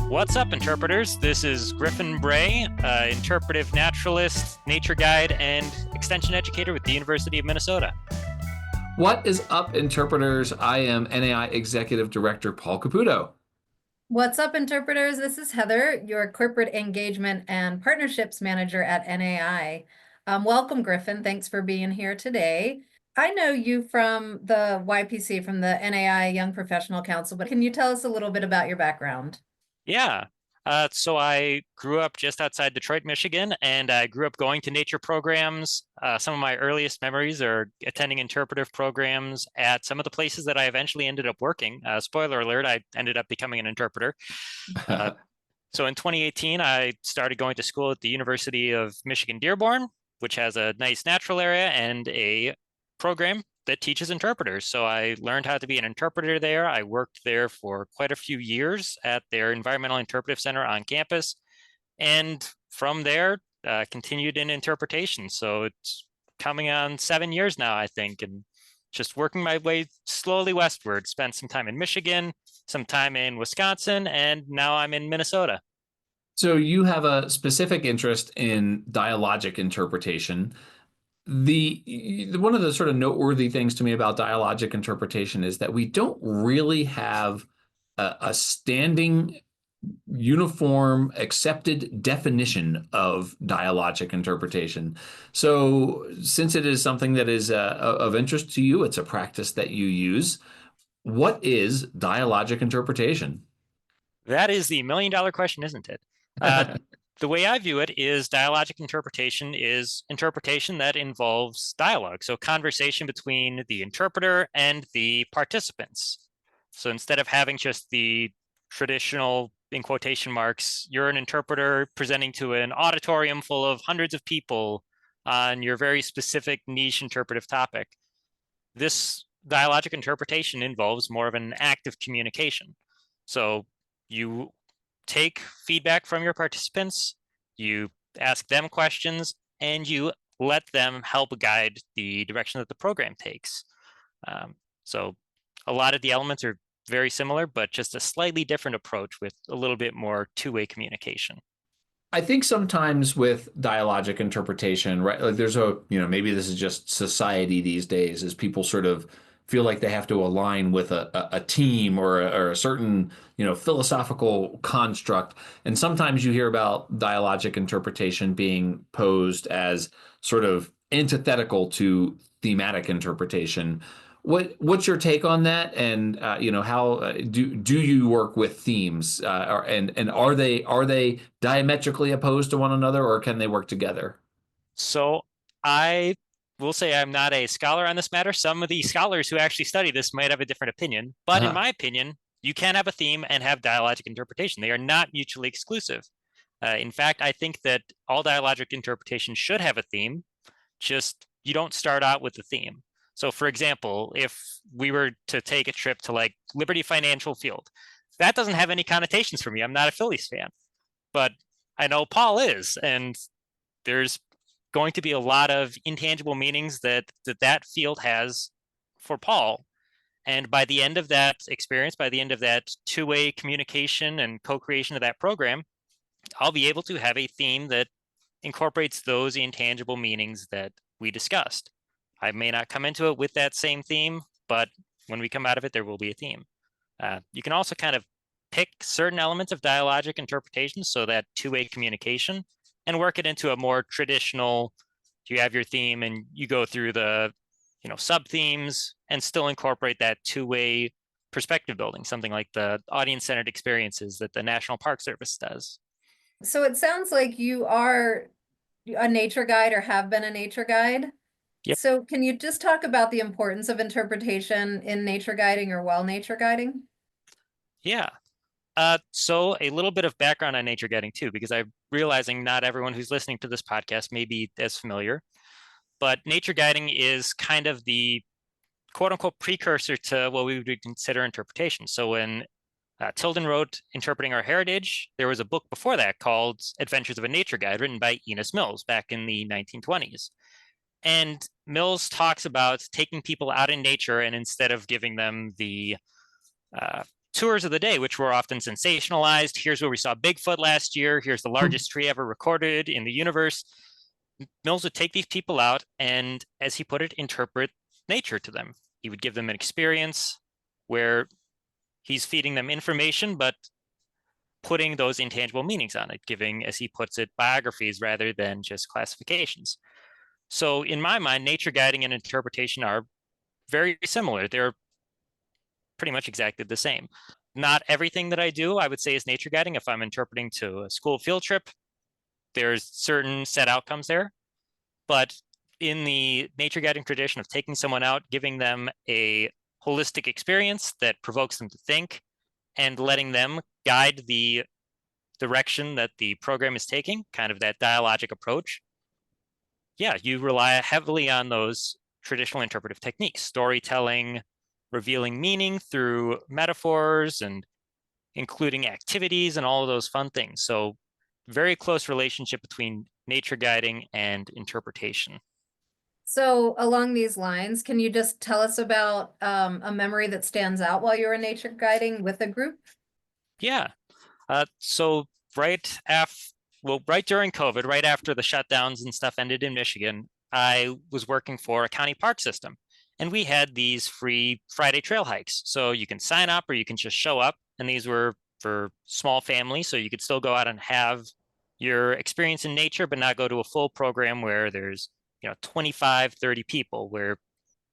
What's up, interpreters? This is Griffin Bray, interpretive naturalist, nature guide, and extension educator with the University of Minnesota. What is up, interpreters? I am NAI Executive Director Paul Caputo. What's up, interpreters? This is Heather, your Corporate Engagement and Partnerships Manager at NAI. Welcome, Griffin. Thanks for being here today. I know you from the YPC, from the NAI Young Professional Council, but can you tell us a little bit about your background? Yeah. So I grew up just outside Detroit, Michigan, and I grew up going to nature programs. Some of my earliest memories are attending interpretive programs at some of the places that I eventually ended up working. Spoiler alert, I ended up becoming an interpreter. So in 2018, I started going to school at the University of Michigan Dearborn, which has a nice natural area and a program that teaches interpreters. So I learned how to be an interpreter there. I worked there for quite a few years at their Environmental Interpretive Center on campus. And from there, continued in interpretation. So it's coming on 7 years now, I think, and just working my way slowly westward. Spent some time in Michigan, some time in Wisconsin, and now I'm in Minnesota. So you have a specific interest in dialogic interpretation. One of the sort of noteworthy things to me about dialogic interpretation is that we don't really have a standing, uniform, accepted definition of dialogic interpretation. So since it is something that is of interest to you, it's a practice that you use. What is dialogic interpretation? That is the $1,000,000 question, isn't it? The way I view it is dialogic interpretation is interpretation that involves dialogue. So conversation between the interpreter and the participants. So instead of having just the traditional, in quotation marks, you're an interpreter presenting to an auditorium full of hundreds of people on your very specific niche interpretive topic, this dialogic interpretation involves more of an active communication. So you take feedback from your participants, you ask them questions, and you let them help guide the direction that the program takes. So a lot of the elements are very similar, but just a slightly different approach with a little bit more two-way communication. I think sometimes with dialogic interpretation, right, like there's maybe this is just society these days, as people sort of feel like they have to align with a team or a certain, philosophical construct. And sometimes you hear about dialogic interpretation being posed as sort of antithetical to thematic interpretation. What's your take on that? And how do you work with themes? And are they diametrically opposed to one another, or can they work together? So I will say I'm not a scholar on this matter. Some of the scholars who actually study this might have a different opinion, but in my opinion, you can have a theme and have dialogic interpretation. They are not mutually exclusive. In fact, I think that all dialogic interpretation should have a theme. Just you don't start out with the theme. So for example, if we were to take a trip to like Liberty Financial Field, that doesn't have any connotations for me. I'm not a Phillies fan, but I know Paul is, and there's going to be a lot of intangible meanings that field has for Paul. And by the end of that experience, by the end of that two-way communication and co-creation of that program, I'll be able to have a theme that incorporates those intangible meanings that we discussed. I may not come into it with that same theme, but when we come out of it, there will be a theme. You can also kind of pick certain elements of dialogic interpretation, so that two-way communication, and work it into a more traditional, you have your theme and you go through the sub-themes and still incorporate that two-way perspective building, something like the audience-centered experiences that the National Park Service does. So it sounds like you are a nature guide or have been a nature guide. Yep. So can you just talk about the importance of interpretation in nature guiding or while nature guiding? Yeah. So a little bit of background on nature guiding too, because I'm realizing not everyone who's listening to this podcast may be as familiar, but nature guiding is kind of the quote unquote precursor to what we would consider interpretation. So when Tilden wrote Interpreting Our Heritage, there was a book before that called Adventures of a Nature Guide, written by Enos Mills back in the 1920s. And Mills talks about taking people out in nature, and instead of giving them the tours of the day, which were often sensationalized. Here's where we saw Bigfoot last year. Here's the largest tree ever recorded in the universe. Mills would take these people out and, as he put it, interpret nature to them. He would give them an experience where he's feeding them information, but putting those intangible meanings on it, giving, as he puts it, biographies rather than just classifications. So in my mind, nature guiding and interpretation are very similar. They're pretty much exactly the same. Not everything that I do, I would say, is nature guiding. If I'm interpreting to a school field trip, there's certain set outcomes there. But in the nature guiding tradition of taking someone out, giving them a holistic experience that provokes them to think, and letting them guide the direction that the program is taking, kind of that dialogic approach, yeah, you rely heavily on those traditional interpretive techniques, storytelling, revealing meaning through metaphors, and including activities and all of those fun things. So very close relationship between nature guiding and interpretation. So along these lines, can you just tell us about a memory that stands out while you were nature guiding with a group? Yeah. So right during COVID, right after the shutdowns and stuff ended in Michigan, I was working for a county park system, and we had these free Friday trail hikes. So you can sign up or you can just show up, and these were for small families, so you could still go out and have your experience in nature, but not go to a full program where there's 25, 30 people, where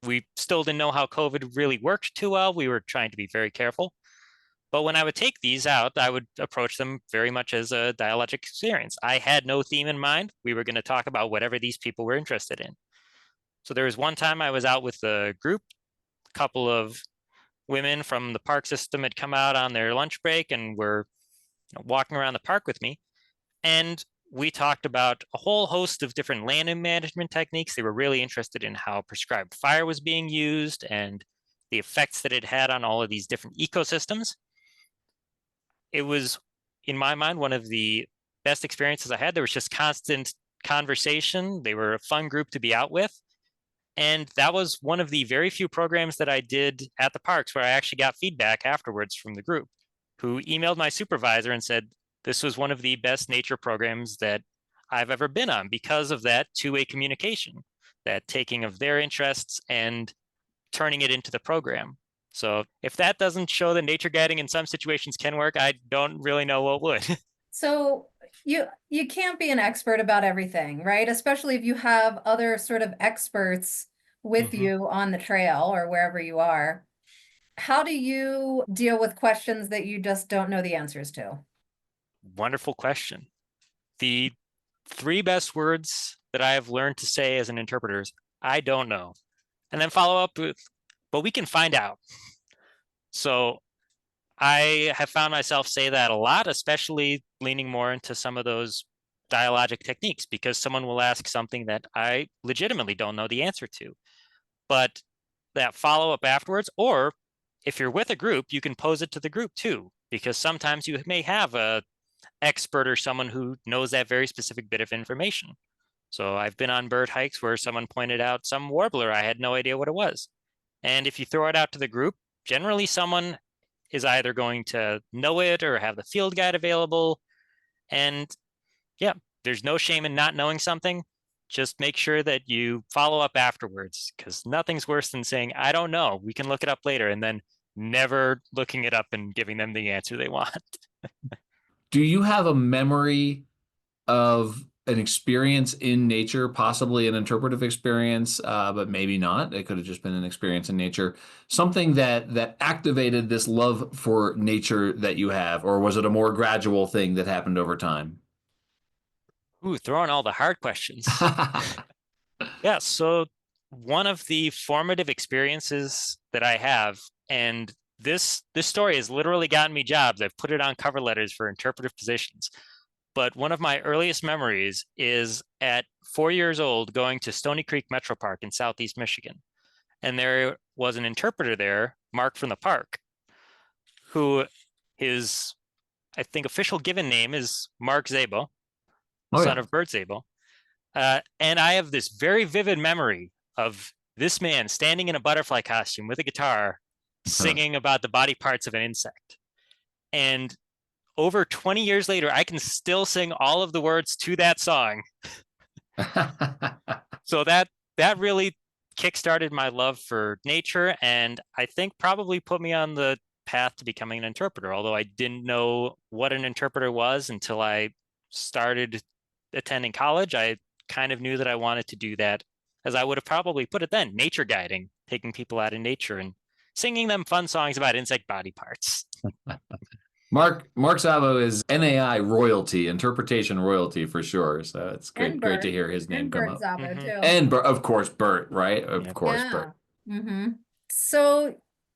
we still didn't know how COVID really worked too well. We were trying to be very careful. But when I would take these out, I would approach them very much as a dialogic experience. I had no theme in mind. We were going to talk about whatever these people were interested in. So there was one time I was out with the group, a couple of women from the park system had come out on their lunch break and were walking around the park with me. And we talked about a whole host of different land management techniques. They were really interested in how prescribed fire was being used and the effects that it had on all of these different ecosystems. It was, in my mind, one of the best experiences I had. There was just constant conversation. They were a fun group to be out with. And that was one of the very few programs that I did at the parks where I actually got feedback afterwards from the group, who emailed my supervisor and said, this was one of the best nature programs that I've ever been on because of that two-way communication, that taking of their interests and turning it into the program. So if that doesn't show that nature guiding in some situations can work, I don't really know what would. So you can't be an expert about everything, right? Especially if you have other sort of experts with you on the trail or wherever you are. How do you deal with questions that you just don't know the answers to? Wonderful question. The three best words that I have learned to say as an interpreter is, I don't know. And then follow up with, but we can find out. So I have found myself say that a lot, especially leaning more into some of those dialogic techniques, because someone will ask something that I legitimately don't know the answer to. But that follow-up afterwards, or if you're with a group, you can pose it to the group too, because sometimes you may have a expert or someone who knows that very specific bit of information. So I've been on bird hikes where someone pointed out some warbler. I had no idea what it was. And if you throw it out to the group, generally someone is either going to know it or have the field guide available. And yeah, there's no shame in not knowing something. Just make sure that you follow up afterwards, because nothing's worse than saying, I don't know, we can look it up later, and then never looking it up and giving them the answer they want. Do you have a memory of an experience in nature, possibly an interpretive experience, but maybe not? It could have just been an experience in nature, something that activated this love for nature that you have, or was it a more gradual thing that happened over time? Ooh, throwing all the hard questions. Yeah, so one of the formative experiences that I have, and this story has literally gotten me jobs. I've put it on cover letters for interpretive positions. But one of my earliest memories is at 4 years old going to Stony Creek Metro Park in Southeast Michigan. And there was an interpreter there, Mark from the park, who his, I think, official given name is Mark Zabo, son of Bert Zabo. And I have this very vivid memory of this man standing in a butterfly costume with a guitar singing about the body parts of an insect. And over 20 years later, I can still sing all of the words to that song. So that really kickstarted my love for nature, and I think probably put me on the path to becoming an interpreter, although I didn't know what an interpreter was until I started attending college. I kind of knew that I wanted to do that, as I would have probably put it then, nature guiding, taking people out in nature and singing them fun songs about insect body parts. Mark Szabo is NAI royalty, interpretation royalty for sure. So it's And great to Bert. hear his name And come Bert up. Szabo too. And of course, Bert, right? Of Yep. course, Yeah. Bert. Mm-hmm. So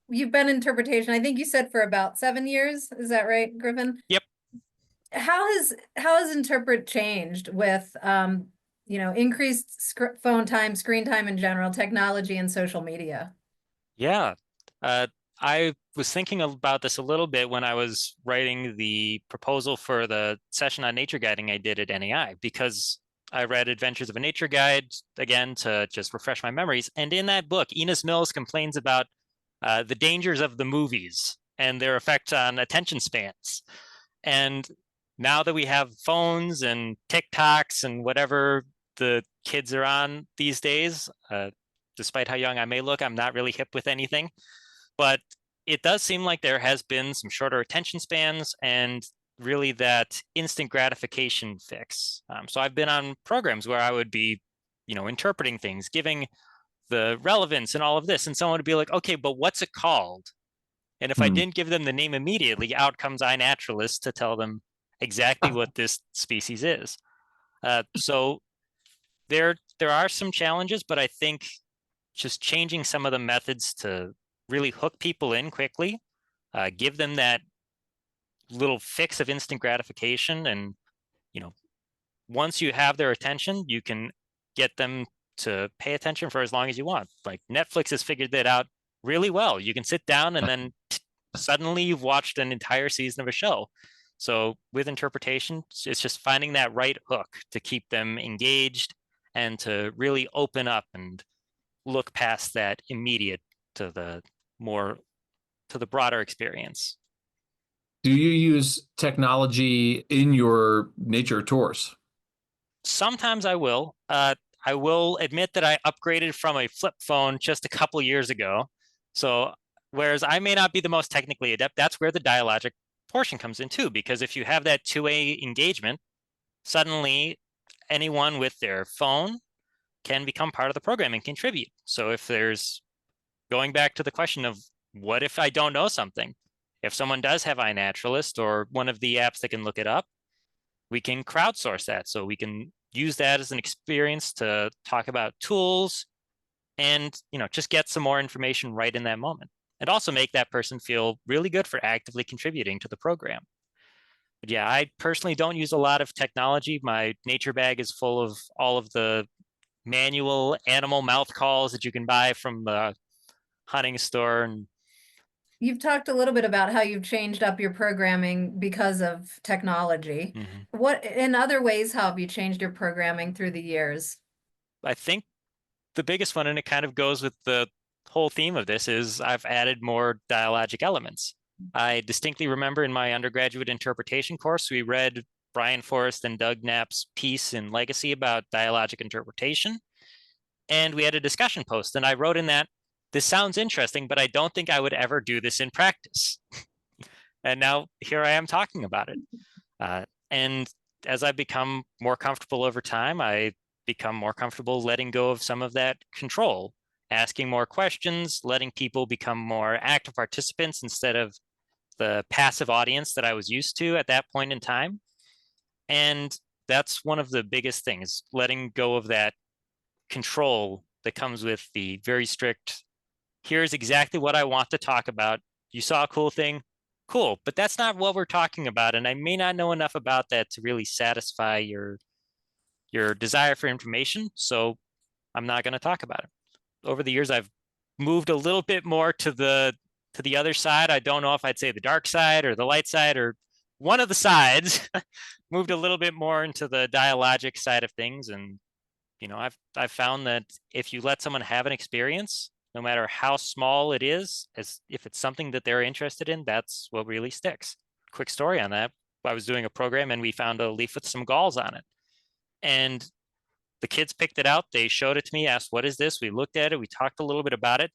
you've been interpretation, I think you said for about 7 years. Is that right, Griffin? Yep. How has interpret changed with increased phone time, screen time in general, technology and social media? Yeah. I was thinking about this a little bit when I was writing the proposal for the session on nature guiding I did at NAI, because I read Adventures of a Nature Guide again to just refresh my memories. And in that book, Enos Mills complains about the dangers of the movies and their effect on attention spans. And now that we have phones and TikToks and whatever the kids are on these days, despite how young I may look, I'm not really hip with anything. But it does seem like there has been some shorter attention spans and really that instant gratification fix. So I've been on programs where I would be, interpreting things, giving the relevance and all of this, and someone would be like, okay, but what's it called? And if I didn't give them the name immediately, out comes iNaturalist to tell them exactly what this species is. So there are some challenges, but I think just changing some of the methods to really hook people in quickly, give them that little fix of instant gratification. And, once you have their attention, you can get them to pay attention for as long as you want. Like Netflix has figured that out really well. You can sit down and then suddenly you've watched an entire season of a show. So with interpretation, it's just finding that right hook to keep them engaged and to really open up and look past that immediate to the broader experience. Do you use technology in your nature tours? Sometimes I will. I will admit that I upgraded from a flip phone just a couple years ago. So whereas I may not be the most technically adept, that's where the dialogic portion comes in too, because if you have that two-way engagement, suddenly anyone with their phone can become part of the program and contribute. So if there's, going back to the question of what if I don't know something? If someone does have iNaturalist or one of the apps that can look it up, we can crowdsource that. So we can use that as an experience to talk about tools and, just get some more information right in that moment. And also make that person feel really good for actively contributing to the program. But yeah, I personally don't use a lot of technology. My nature bag is full of all of the manual animal mouth calls that you can buy from the hunting store. And You've talked a little bit about how you've changed up your programming because of technology. What, in other ways, how have you changed your programming through the years? I think the biggest one, and it kind of goes with the whole theme of this, is I've added more dialogic elements. I distinctly remember in my undergraduate interpretation course, we read Brian Forrest and Doug Knapp's piece in Legacy about dialogic interpretation. And we had a discussion post, and I wrote in that, this sounds interesting, but I don't think I would ever do this in practice. And now here I am talking about it. And as I become more comfortable over time, I become more comfortable letting go of some of that control, asking more questions, letting people become more active participants instead of the passive audience that I was used to at that point in time. And that's one of the biggest things, letting go of that control that comes with the very strict, here's exactly what I want to talk about. You saw a cool thing, cool, but that's not what we're talking about. And I may not know enough about that to really satisfy your desire for information. So I'm not going to talk about it. Over the years, I've moved a little bit more to the other side. I don't know if I'd say the dark side or the light side or one of the sides. Moved a little bit more into the dialogic side of things. And I've found that if you let someone have an experience, no matter how small it is, as if it's something that they're interested in, that's what really sticks. Quick story on that. I was doing a program and we found a leaf with some galls on it. And the kids picked it out. They showed it to me, asked, what is this? We looked at it. We talked a little bit about it.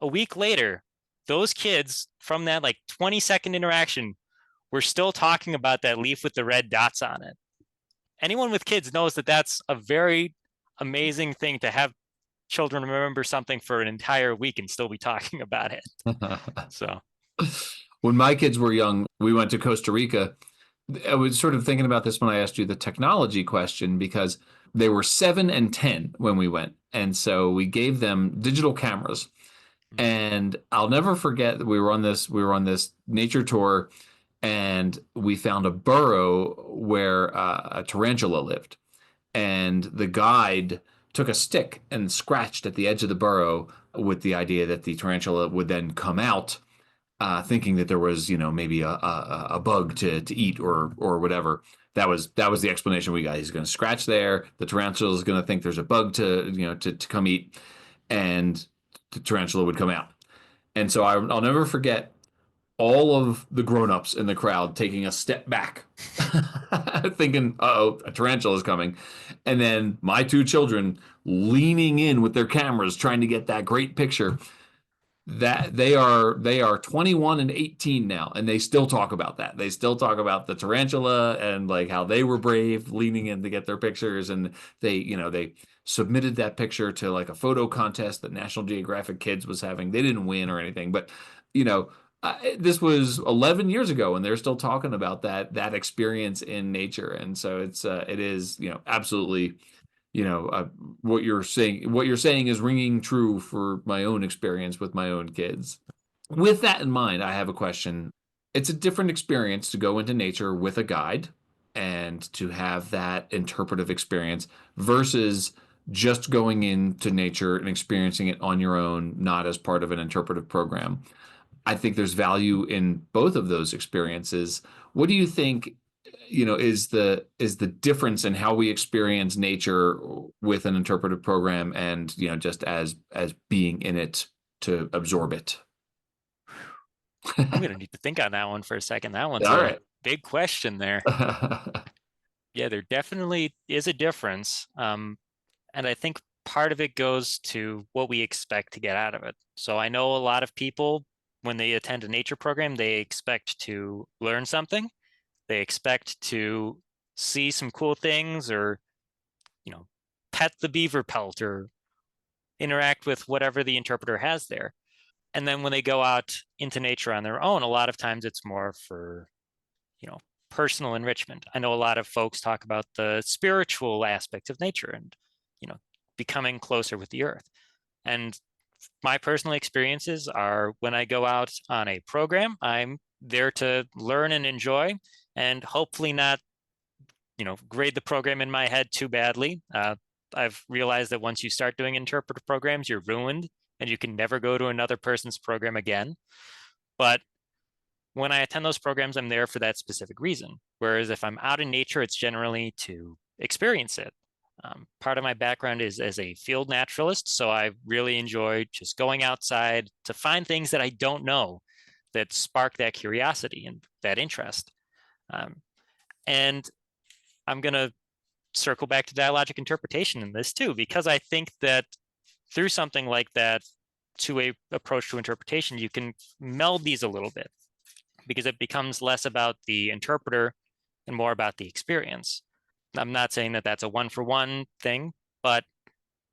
A week later, those kids from that like 20-second interaction were still talking about that leaf with the red dots on it. Anyone with kids knows that that's a very amazing thing to have children remember something for an entire week and still be talking about it. So when my kids were young, we went to Costa Rica. I was sort of thinking about this when I asked you the technology question, because they were 7 and 10 when we went. And so we gave them digital cameras. And I'll never forget that we were on this nature tour, and we found a burrow where a tarantula lived. And the guide took a stick and scratched at the edge of the burrow with the idea that the tarantula would then come out, thinking that there was, maybe a bug to eat or whatever. That was the explanation we got. He's going to scratch there. The tarantula is going to think there's a bug to come eat, and the tarantula would come out. And so I'll never forget all of the grown-ups in the crowd taking a step back, thinking, uh-oh, a tarantula is coming. And then my 2 children leaning in with their cameras, trying to get that great picture. That they are 21 and 18 now, and they still talk about that. They still talk about the tarantula and like how they were brave leaning in to get their pictures. And they submitted that picture to like a photo contest that National Geographic Kids was having. They didn't win or anything, but this was 11 years ago, and they're still talking about that experience in nature. And so it is absolutely, what you're saying is ringing true for my own experience with my own kids. With that in mind, I have a question. It's a different experience to go into nature with a guide and to have that interpretive experience versus just going into nature and experiencing it on your own, not as part of an interpretive program. I think there's value in both of those experiences. What do you think, is the difference in how we experience nature with an interpretive program and, just as being in it to absorb it? I'm going to need to think on that one for a second. That one's All a right. big question there. Yeah, there definitely is a difference. And I think part of it goes to what we expect to get out of it. So I know a lot of people, when they attend a nature program, they expect to learn something. They expect to see some cool things or, pet the beaver pelt or interact with whatever the interpreter has there. And then when they go out into nature on their own, a lot of times it's more for, personal enrichment. I know a lot of folks talk about the spiritual aspects of nature and, becoming closer with the earth. And my personal experiences are when I go out on a program, I'm there to learn and enjoy and hopefully not, grade the program in my head too badly. I've realized that once you start doing interpretive programs, you're ruined and you can never go to another person's program again. But when I attend those programs, I'm there for that specific reason. Whereas if I'm out in nature, it's generally to experience it. Part of my background is as a field naturalist, so I really enjoy just going outside to find things that I don't know that spark that curiosity and that interest. And I'm going to circle back to dialogic interpretation in this too, because I think that through something like that, to a approach to interpretation, you can meld these a little bit because it becomes less about the interpreter and more about the experience. I'm not saying that that's a one-for-one thing, but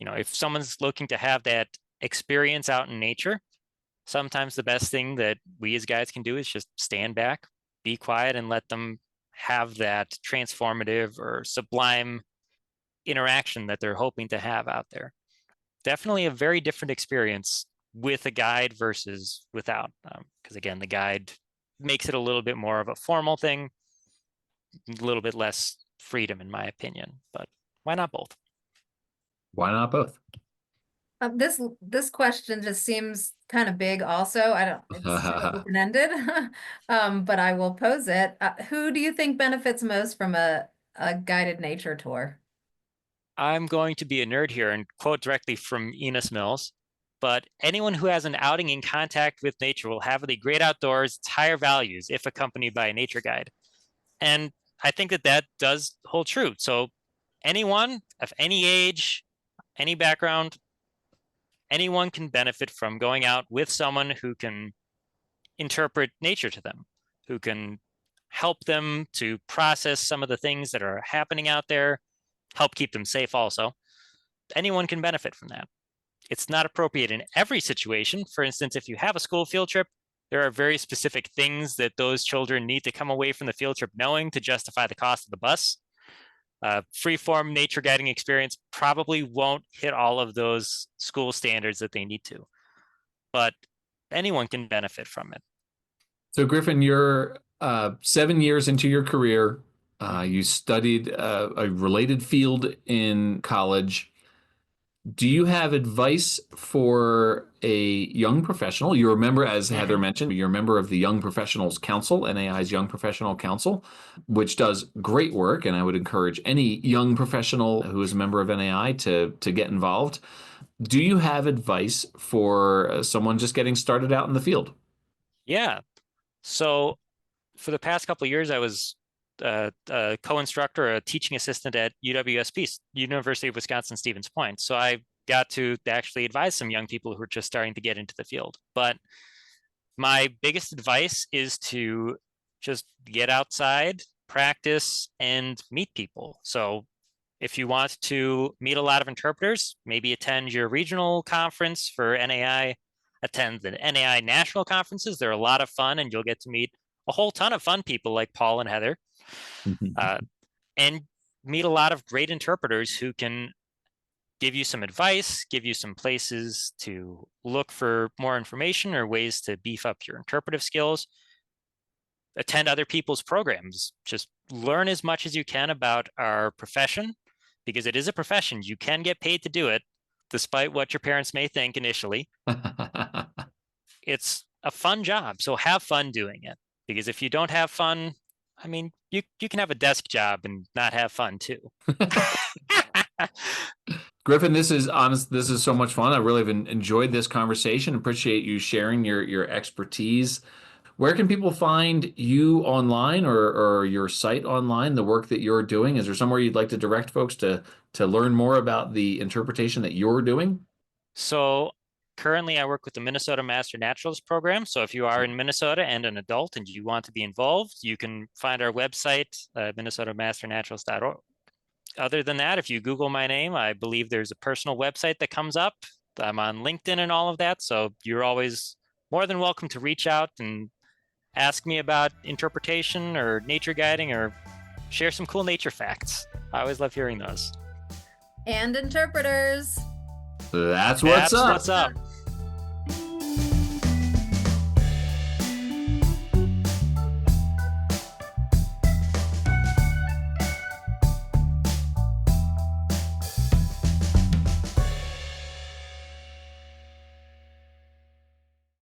if someone's looking to have that experience out in nature, sometimes the best thing that we as guides can do is just stand back, be quiet, and let them have that transformative or sublime interaction that they're hoping to have out there. Definitely a very different experience with a guide versus without, because again, the guide makes it a little bit more of a formal thing, a little bit less freedom in my opinion, but why not both? Why not both? This question just seems kind of big also. It's sort of open-ended, but I will pose it. Who do you think benefits most from a guided nature tour? I'm going to be a nerd here and quote directly from Enos Mills. but anyone who has an outing in contact with nature will have the great outdoors, its higher values if accompanied by a nature guide. And I think that does hold true. So anyone of any age, any background, anyone can benefit from going out with someone who can interpret nature to them, who can help them to process some of the things that are happening out there, help keep them safe also. Anyone can benefit from that. It's not appropriate in every situation. For instance, if you have a school field trip, there are very specific things that those children need to come away from the field trip knowing to justify the cost of the bus. Free-form nature guiding experience probably won't hit all of those school standards that they need to, but anyone can benefit from it. So Griffin, you're 7 years into your career. You studied a related field in college. Do you have advice for a young professional? You're a member, as Heather mentioned, you're a member of the Young Professionals Council, NAI's Young Professional Council, which does great work. And I would encourage any young professional who is a member of NAI to get involved. Do you have advice for someone just getting started out in the field? Yeah. So for the past couple of years, I was a co-instructor, a teaching assistant at UWSP, University of Wisconsin-Stevens Point. So I got to actually advise some young people who are just starting to get into the field. But my biggest advice is to just get outside, practice, and meet people. So if you want to meet a lot of interpreters, maybe attend your regional conference for NAI, attend the NAI national conferences. They're a lot of fun, and you'll get to meet a whole ton of fun people like Paul and Heather, and meet a lot of great interpreters who can give you some advice, give you some places to look for more information or ways to beef up your interpretive skills. Attend other people's programs. Just learn as much as you can about our profession, because it is a profession. You can get paid to do it, despite what your parents may think initially. It's a fun job, so have fun doing it. Because if you don't have fun, I mean, you can have a desk job and not have fun too. Griffin, this is so much fun. I really have enjoyed this conversation. Appreciate you sharing your expertise. Where can people find you online or your site online, the work that you're doing? Is there somewhere you'd like to direct folks to learn more about the interpretation that you're doing? So currently I work with the Minnesota Master Naturalist Program. So if you are in Minnesota and an adult and you want to be involved, you can find our website, minnesotamasternaturalist.org. Other than that, if you Google my name, I believe there's a personal website that comes up. I'm on LinkedIn and all of that. So you're always more than welcome to reach out and ask me about interpretation or nature guiding or share some cool nature facts. I always love hearing those. And interpreters. That's what's up. What's up.